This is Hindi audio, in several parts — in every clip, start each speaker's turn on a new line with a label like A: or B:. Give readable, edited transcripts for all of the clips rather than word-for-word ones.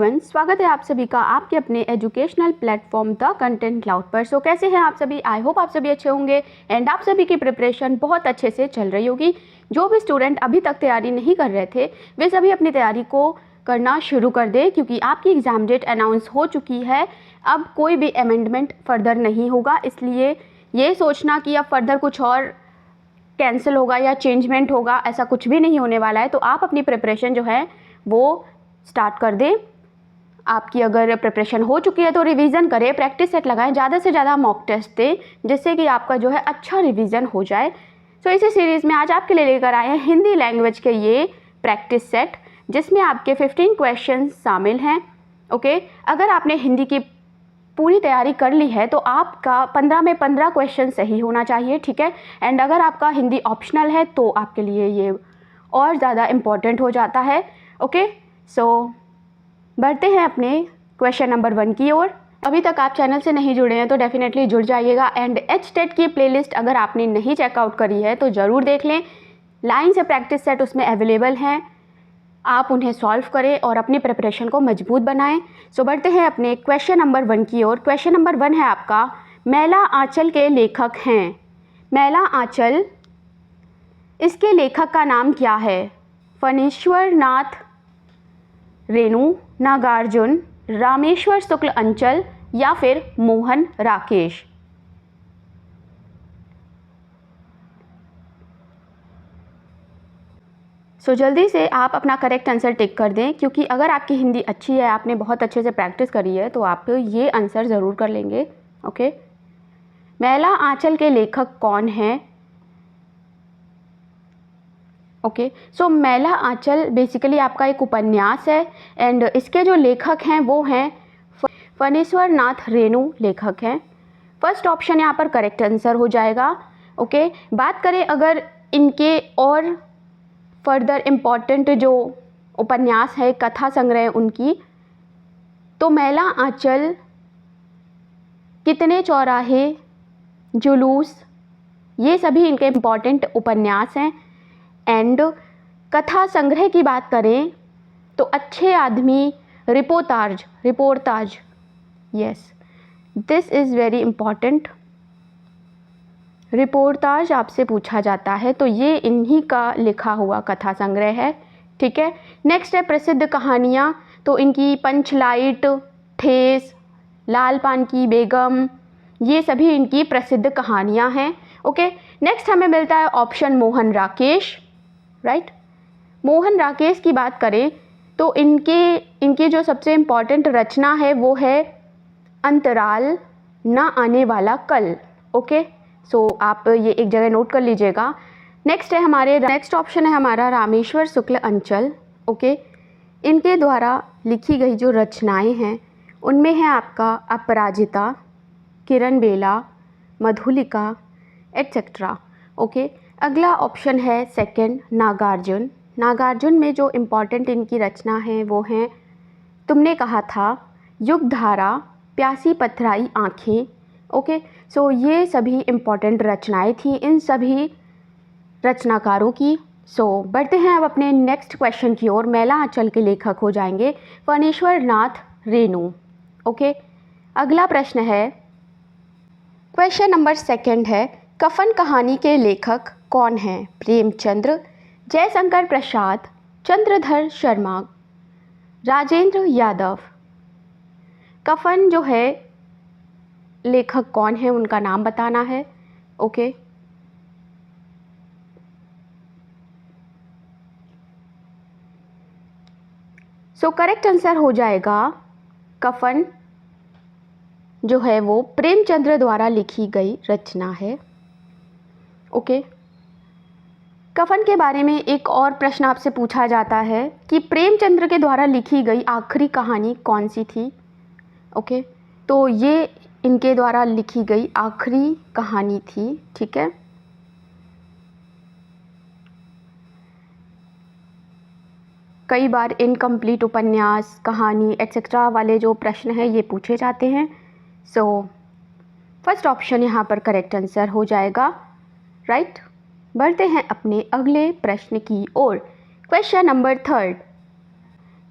A: एवरीवन, स्वागत है आप सभी का आपके अपने educational platform the content cloud पर। सो कैसे हैं आप सभी? आई होप आप सभी अच्छे होंगे एंड आप सभी की प्रिपरेशन बहुत अच्छे से चल रही होगी। जो भी स्टूडेंट अभी तक तैयारी नहीं कर रहे थे वे सभी अपनी तैयारी को करना शुरू कर दें, क्योंकि आपकी एग्ज़ाम डेट अनाउंस हो चुकी है। अब कोई भी अमेंडमेंट फर्दर नहीं होगा, इसलिए ये सोचना कि अब फर्दर कुछ और कैंसिल होगा या चेंजमेंट होगा, ऐसा कुछ भी नहीं होने वाला है। तो आप अपनी प्रिपरेशन जो है वो स्टार्ट कर दें। आपकी अगर प्रिपरेशन हो चुकी है तो रिवीजन करें, प्रैक्टिस सेट लगाएं, ज़्यादा से ज़्यादा मॉक टेस्ट दें, जिससे कि आपका जो है अच्छा रिवीजन हो जाए। सो इसी सीरीज़ में आज आपके लिए लेकर आए हैं हिंदी लैंग्वेज के ये प्रैक्टिस सेट, जिसमें आपके 15 क्वेश्चन शामिल हैं। ओके, अगर आपने हिंदी की पूरी तैयारी कर ली है तो आपका 15 में 15 क्वेश्चन सही होना चाहिए, ठीक है। एंड अगर आपका हिंदी ऑप्शनल है तो आपके लिए ये और ज़्यादा इम्पॉर्टेंट हो जाता है। ओके, सो बढ़ते हैं अपने क्वेश्चन नंबर 1 की ओर। अभी तक आप चैनल से नहीं जुड़े हैं तो डेफिनेटली जुड़ जाइएगा। एंड HTET की प्लेलिस्ट अगर आपने नहीं चेकआउट करी है तो ज़रूर देख लें। लाइन से प्रैक्टिस सेट उसमें अवेलेबल हैं, आप उन्हें सॉल्व करें और अपनी प्रिपरेशन को मजबूत बनाएं। सो बढ़ते हैं अपने क्वेश्चन नंबर 1 की ओर। क्वेश्चन नंबर 1 है आपका, मैला आंचल के लेखक हैं। मैला आंचल, इसके लेखक का नाम क्या है? फणीश्वर नाथ रेणु, नागार्जुन, रामेश्वर शुक्ल अंचल या फिर मोहन राकेश। सो जल्दी से आप अपना करेक्ट आंसर टिक कर दें, क्योंकि अगर आपकी हिंदी अच्छी है, आपने बहुत अच्छे से प्रैक्टिस करी है, तो आप ये आंसर ज़रूर कर लेंगे। ओके, मैला आंचल के लेखक कौन हैं? ओके, सो मैला आंचल बेसिकली आपका एक उपन्यास है एंड इसके जो लेखक हैं वो हैं फणीश्वर नाथ रेणु लेखक हैं। फर्स्ट ऑप्शन यहाँ पर करेक्ट आंसर हो जाएगा। ओके, बात करें अगर इनके और फर्दर इम्पॉर्टेंट जो उपन्यास है, कथा संग्रह उनकी, तो मैला आंचल, कितने चौराहे, जुलूस, ये सभी इनके इम्पॉर्टेंट उपन्यास हैं। एंड कथा संग्रह की बात करें तो अच्छे आदमी, reportage, yes, this is very important. Reportage आपसे पूछा जाता है तो ये इन्हीं का लिखा हुआ कथा संग्रह है, ठीक है। नेक्स्ट है प्रसिद्ध कहानियाँ, तो इनकी पंचलाइट, ठेस, लाल पान की बेगम, ये सभी इनकी प्रसिद्ध कहानियाँ हैं। ओके, नेक्स्ट हमें मिलता है ऑप्शन मोहन राकेश, राइट। मोहन राकेश की बात करें तो इनके जो सबसे इम्पॉर्टेंट रचना है वो है अंतराल, ना आने वाला कल। ओके, सो आप ये एक जगह नोट कर लीजिएगा। नेक्स्ट ऑप्शन है हमारा रामेश्वर शुक्ल अंचल। ओके, इनके द्वारा लिखी गई जो रचनाएं हैं उनमें है आपका अपराजिता, किरण बेला, मधुलिका, एटसेट्रा। ओके, अगला ऑप्शन है सेकंड नागार्जुन। नागार्जुन में जो इम्पॉर्टेंट इनकी रचना है वो हैं तुमने कहा था, युगधारा, प्यासी पथराई आँखें। ओके, सो ये सभी इम्पॉर्टेंट रचनाएं थी इन सभी रचनाकारों की। सो बढ़ते हैं अब अपने नेक्स्ट क्वेश्चन की ओर। मैला आंचल के लेखक हो जाएंगे फणीश्वर नाथ रेणु। ओके, अगला प्रश्न है, क्वेश्चन नंबर 2 है, कफन कहानी के लेखक कौन हैं? प्रेमचंद्र, जयशंकर प्रसाद, चंद्रधर शर्मा, राजेंद्र यादव। कफन जो है लेखक कौन है उनका नाम बताना है। ओके, सो करेक्ट आंसर हो जाएगा कफन जो है वो प्रेमचंद्र द्वारा लिखी गई रचना है। ओके, कफन के बारे में एक और प्रश्न आपसे पूछा जाता है कि प्रेमचंद्र के द्वारा लिखी गई आखिरी कहानी कौन सी थी? ओके, तो ये इनके द्वारा लिखी गई आखिरी कहानी थी, ठीक है। कई बार इनकम्प्लीट उपन्यास, कहानी एटसेट्रा वाले जो प्रश्न हैं ये पूछे जाते हैं। सो फर्स्ट ऑप्शन यहाँ पर करेक्ट आंसर हो जाएगा, राइट। बढ़ते हैं अपने अगले प्रश्न की ओर। क्वेश्चन नंबर 3,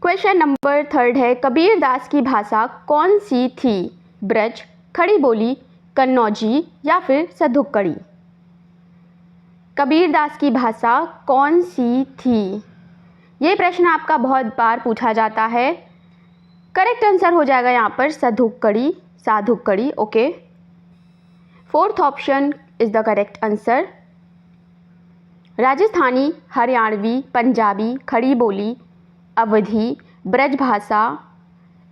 A: क्वेश्चन नंबर 3 है, कबीर दास की भाषा कौन सी थी? ब्रज, खड़ी बोली, कन्नौजी या फिर सधुक्कड़ी? कबीर दास की भाषा कौन सी थी? ये प्रश्न आपका बहुत बार पूछा जाता है। करेक्ट आंसर हो जाएगा यहाँ पर सधुक्कड़ी, साधुक्कड़ी। Okay, 4th option is the correct answer. Rajasthani, Haryanvi, Punjabi, Khari Boli, अवधी, ब्रज भाषा,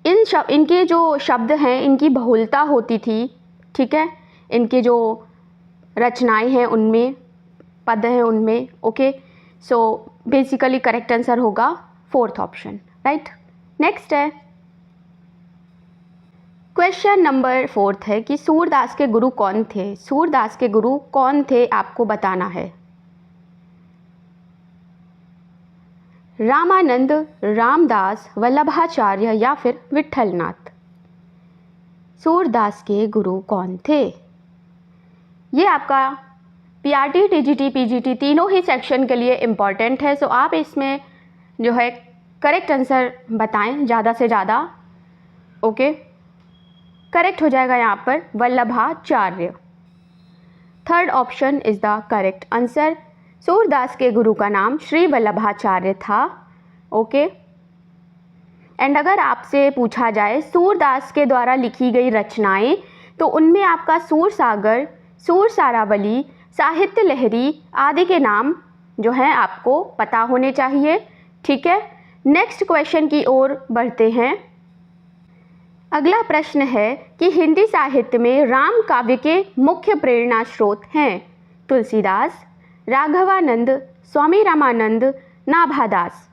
A: इनके जो शब्द हैं इनकी बहुलता होती थी, ठीक है, इनके जो रचनाएं हैं उनमें, पद हैं उनमें। Okay, so basically correct answer होगा 4th ऑप्शन, राइट। नेक्स्ट है क्वेश्चन नंबर 4 है कि सूरदास के गुरु कौन थे? सूरदास के गुरु कौन थे आपको बताना है। रामानंद, रामदास, वल्लभाचार्य या फिर विट्ठलनाथ? सूरदास के गुरु कौन थे? ये आपका पीआरटी, टीजीटी, पीजीटी तीनों ही सेक्शन के लिए इम्पॉर्टेंट है। सो आप इसमें जो है करेक्ट आंसर बताएं ज़्यादा से ज़्यादा। ओके, करेक्ट हो जाएगा यहाँ पर Vallabhacharya. 3rd option is the correct answer. Surdas के गुरु का नाम श्री वल्लभाचार्य था। ओके, एंड अगर आपसे पूछा जाए सूरदास के द्वारा लिखी गई रचनाएं, तो उनमें आपका सूर सागर, सूर सारावली, साहित्य लहरी आदि के नाम जो हैं आपको पता होने चाहिए, ठीक है। नेक्स्ट क्वेश्चन की ओर बढ़ते हैं। अगला प्रश्न है कि हिंदी साहित्य में राम काव्य के मुख्य प्रेरणा स्रोत हैं। तुलसीदास, राघवानंद, स्वामी रामानंद, नाभादास?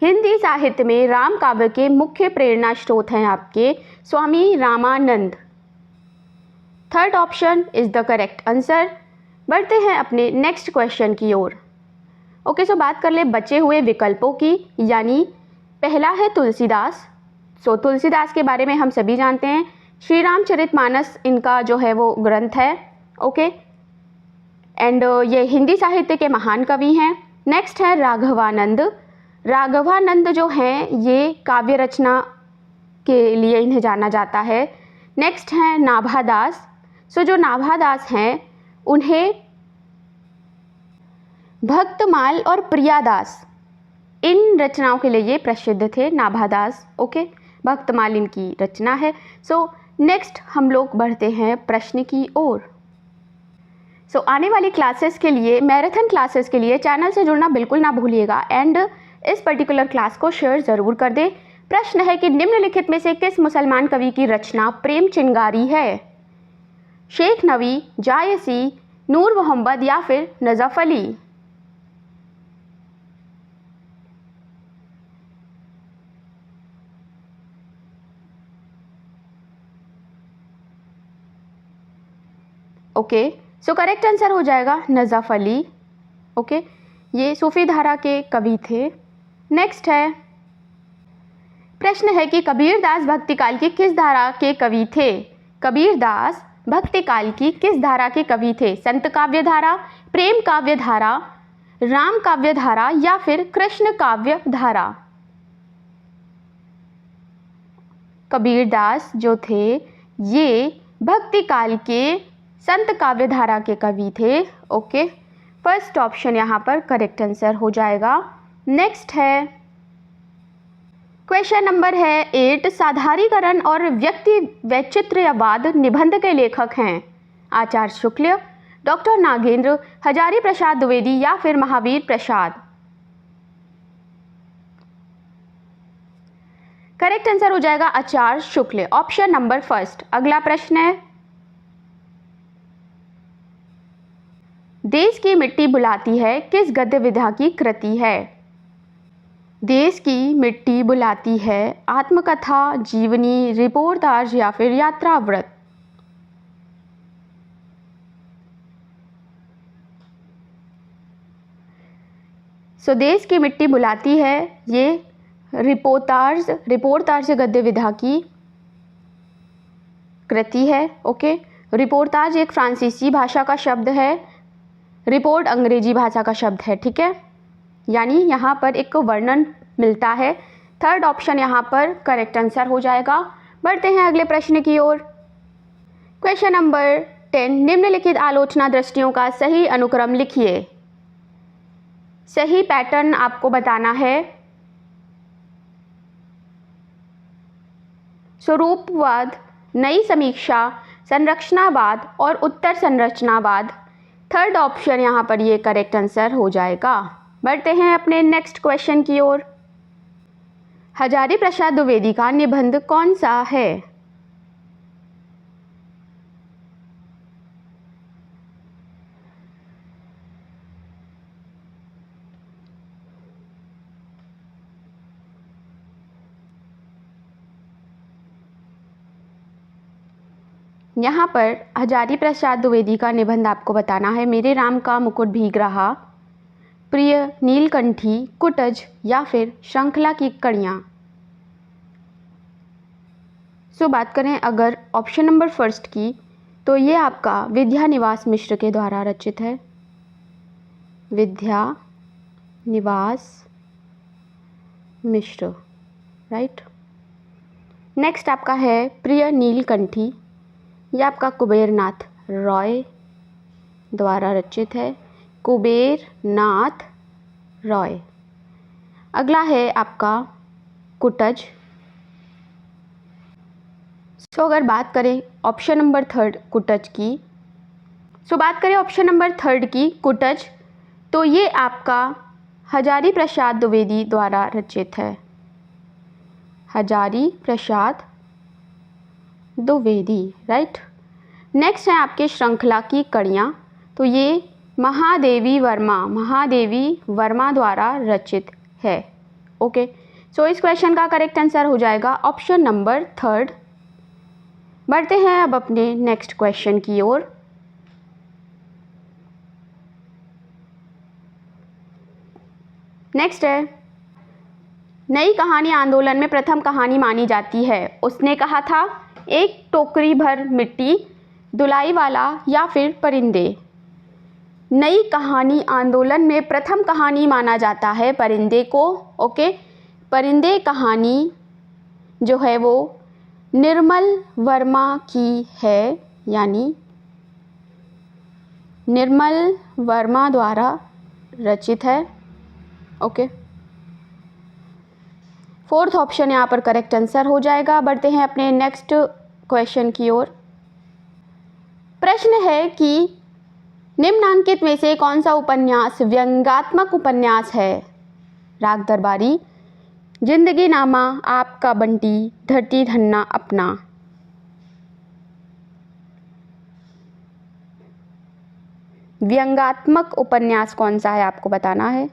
A: हिंदी साहित्य में राम काव्य के मुख्य प्रेरणा स्रोत हैं आपके Swami Ramanand. 3rd option is the correct answer. बढ़ते हैं अपने नेक्स्ट क्वेश्चन की ओर। ओके, सो बात कर ले बचे हुए विकल्पों की, यानी पहला है तुलसीदास। सो तुलसीदास के बारे में हम सभी जानते हैं, श्री रामचरितमानस इनका जो है वो ग्रंथ है। ओके, एंड ये हिंदी साहित्य के महान कवि हैं। नेक्स्ट है राघवानंद। राघवानंद जो हैं ये काव्य रचना के लिए इन्हें जाना जाता है। नेक्स्ट है नाभादास। सो जो नाभादास हैं उन्हें भक्तमाल और प्रियादास, इन रचनाओं के लिए ये प्रसिद्ध थे, नाभादास। ओके, भक्तमाल इनकी रचना है। सो नेक्स्ट हम लोग बढ़ते हैं प्रश्न की ओर। सो आने वाली क्लासेस के लिए, मैराथन क्लासेस के लिए चैनल से जुड़ना बिल्कुल ना भूलिएगा एंड इस पर्टिकुलर क्लास को शेयर ज़रूर कर दें। प्रश्न है कि निम्नलिखित में से किस मुसलमान कवि की रचना प्रेम चिंगारी है? शेख नवी, जायसी, नूर मोहम्मद या फिर Najaf Ali? Okay, so correct answer हो जाएगा नजफ अली। ओके, ये सूफी धारा के कवि थे। नेक्स्ट है प्रश्न है कि कबीरदास भक्तिकाल की किस धारा के कवि थे? कबीरदास भक्तिकाल की किस धारा के कवि थे? संत काव्य धारा, प्रेम काव्य धारा, राम काव्य धारा या फिर कृष्ण काव्य धारा? कबीरदास जो थे ये भक्तिकाल के संत काव्य धारा के कवि थे। ओके, 1st ऑप्शन यहाँ पर करेक्ट आंसर हो जाएगा। नेक्स्ट है क्वेश्चन नंबर है 8, साधारीकरण और व्यक्ति वैचित्र्यवाद निबंध के लेखक हैं? आचार्य शुक्ल, डॉक्टर नागेंद्र, हजारी प्रसाद द्विवेदी या फिर महावीर प्रसाद? करेक्ट आंसर हो जाएगा आचार्य शुक्ल, ऑप्शन नंबर 1st। अगला प्रश्न है देश की मिट्टी बुलाती है किस गद्य विधा की कृति है? देश की मिट्टी बुलाती है आत्मकथा, जीवनी, रिपोर्टाज या फिर यात्राव्रत? सो देश की मिट्टी बुलाती है ये रिपोर्टाज गद्य विधा की कृति है। ओके, रिपोर्टाज एक फ्रांसीसी भाषा का शब्द है, रिपोर्ट अंग्रेजी भाषा का शब्द है, ठीक है। यानी यहाँ पर एक वर्णन मिलता है। थर्ड ऑप्शन यहाँ पर करेक्ट आंसर हो जाएगा। बढ़ते हैं अगले प्रश्न की ओर। क्वेश्चन नंबर 10, निम्नलिखित आलोचना दृष्टियों का सही अनुक्रम लिखिए। सही पैटर्न आपको बताना है। स्वरूपवाद, नई समीक्षा, संरचनावाद और उत्तर संरचनावाद। थर्ड ऑप्शन यहाँ पर ये करेक्ट आंसर हो जाएगा। बढ़ते हैं अपने नेक्स्ट क्वेश्चन की ओर। हजारी प्रसाद द्विवेदी का निबंध कौन सा है? यहाँ पर हजारी प्रसाद द्विवेदी का निबंध आपको बताना है। मेरे राम का मुकुट भीग रहा, प्रिय नीलकंठी, कुटज या फिर श्रृंखला की कड़ियाँ। सो बात करें अगर ऑप्शन नंबर फर्स्ट की, तो ये आपका विद्यानिवास मिश्र के द्वारा रचित है। विद्यानिवास मिश्र, राइट। नेक्स्ट आपका है प्रिय नीलकंठी, यह आपका कुबेरनाथ रॉय द्वारा रचित है। कुबेरनाथ रॉय। अगला है आपका कुटज। सो अगर बात करें ऑप्शन नंबर थर्ड कुटज की, कुटज, तो ये आपका हजारी प्रसाद द्विवेदी द्वारा रचित है। हजारी प्रसाद द्विवेदी, राइट। नेक्स्ट है आपके श्रृंखला की कड़ियाँ, तो ये महादेवी वर्मा द्वारा रचित है। ओके, सो इस क्वेश्चन का करेक्ट आंसर हो जाएगा ऑप्शन नंबर थर्ड। बढ़ते हैं अब अपने नेक्स्ट क्वेश्चन की ओर। नेक्स्ट है, नई कहानी आंदोलन में प्रथम कहानी मानी जाती है। उसने कहा था, एक टोकरी भर मिट्टी, धुलाई वाला या फिर परिंदे। नई कहानी आंदोलन में प्रथम कहानी माना जाता है परिंदे को। ओके, परिंदे कहानी जो है वो निर्मल वर्मा की है, यानी निर्मल वर्मा द्वारा रचित है। ओके, फोर्थ ऑप्शन यहाँ पर करेक्ट आंसर हो जाएगा। बढ़ते हैं अपने नेक्स्ट क्वेश्चन की ओर। प्रश्न है कि निम्नांकित में से कौन सा उपन्यास व्यंग्यात्मक उपन्यास है? राग दरबारी, जिंदगी नामा, आपका बंटी, धरती धन्ना अपना। व्यंग्यात्मक उपन्यास कौन सा है आपको बताना है।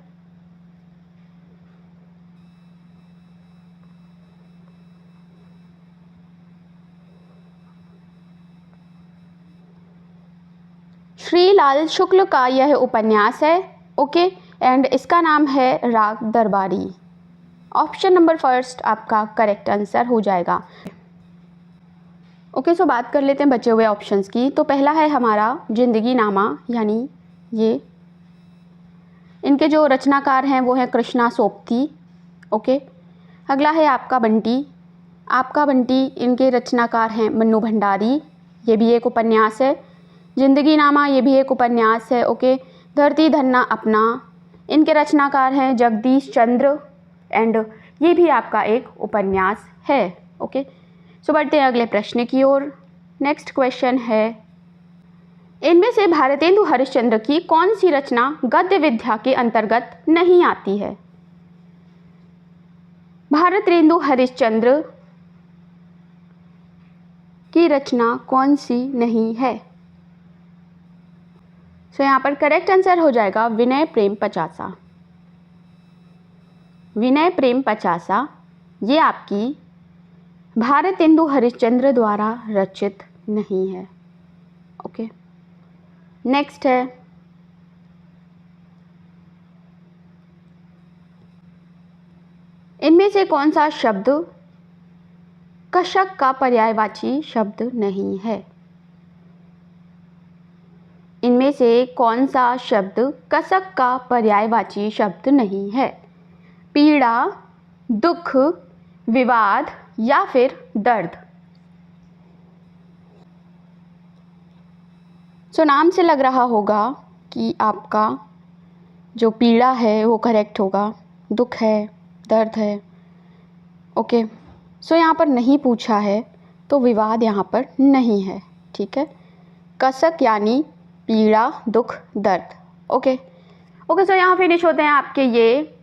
A: श्रीलाल शुक्ल का यह उपन्यास है। ओके, एंड इसका नाम है राग दरबारी। ऑप्शन नंबर फर्स्ट आपका करेक्ट आंसर हो जाएगा। ओके, सो बात कर लेते हैं बचे हुए ऑप्शंस की। तो पहला है हमारा जिंदगी नामा, यानी ये इनके जो रचनाकार हैं वो हैं कृष्णा सोपती। ओके, अगला है आपका बंटी। आपका बंटी इनके रचनाकार हैं मन्नू भंडारी, ये भी एक उपन्यास है। जिंदगी नामा ये भी एक उपन्यास है। ओके, धरती धन्ना अपना इनके रचनाकार हैं जगदीश चंद्र, एंड ये भी आपका एक उपन्यास है। ओके, सो बढ़ते हैं अगले प्रश्न की ओर। नेक्स्ट क्वेश्चन है, इनमें से भारतेंदु हरिश्चंद्र की कौन सी रचना गद्य विद्या के अंतर्गत नहीं आती है? भारतेंदु हरिश्चंद्र की रचना कौन सी नहीं है? सो यहाँ पर करेक्ट आंसर हो जाएगा विनय प्रेम पचासा। विनय प्रेम पचासा ये आपकी भारतेंदु हरिश्चंद्र द्वारा रचित नहीं है। ओके, नेक्स्ट है, इनमें से कौन सा शब्द कशक का पर्यायवाची शब्द नहीं है? इनमें से कौन सा शब्द कसक का पर्यायवाची शब्द नहीं है? पीड़ा, दुख, विवाद या फिर दर्द। सो नाम से लग रहा होगा कि आपका जो पीड़ा है वो करेक्ट होगा, दुख है, दर्द है। ओके, सो यहाँ पर नहीं पूछा है तो विवाद यहाँ पर नहीं है, ठीक है। कसक यानी पीड़ा, दुख, दर्द। ओके ओके, सो यहाँ फिनिश होते हैं आपके ये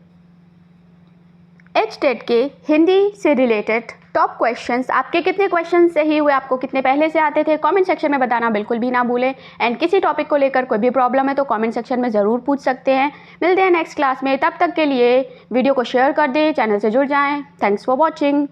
A: एचटेट के हिंदी से रिलेटेड टॉप क्वेश्चंस। आपके कितने क्वेश्चंस सही हुए, आपको कितने पहले से आते थे, कमेंट सेक्शन में बताना बिल्कुल भी ना भूलें। एंड किसी टॉपिक को लेकर कोई भी प्रॉब्लम है तो कमेंट सेक्शन में ज़रूर पूछ सकते हैं। मिलते हैं नेक्स्ट क्लास में, तब तक के लिए वीडियो को शेयर कर दें, चैनल से जुड़ जाएं। Thanks for watching.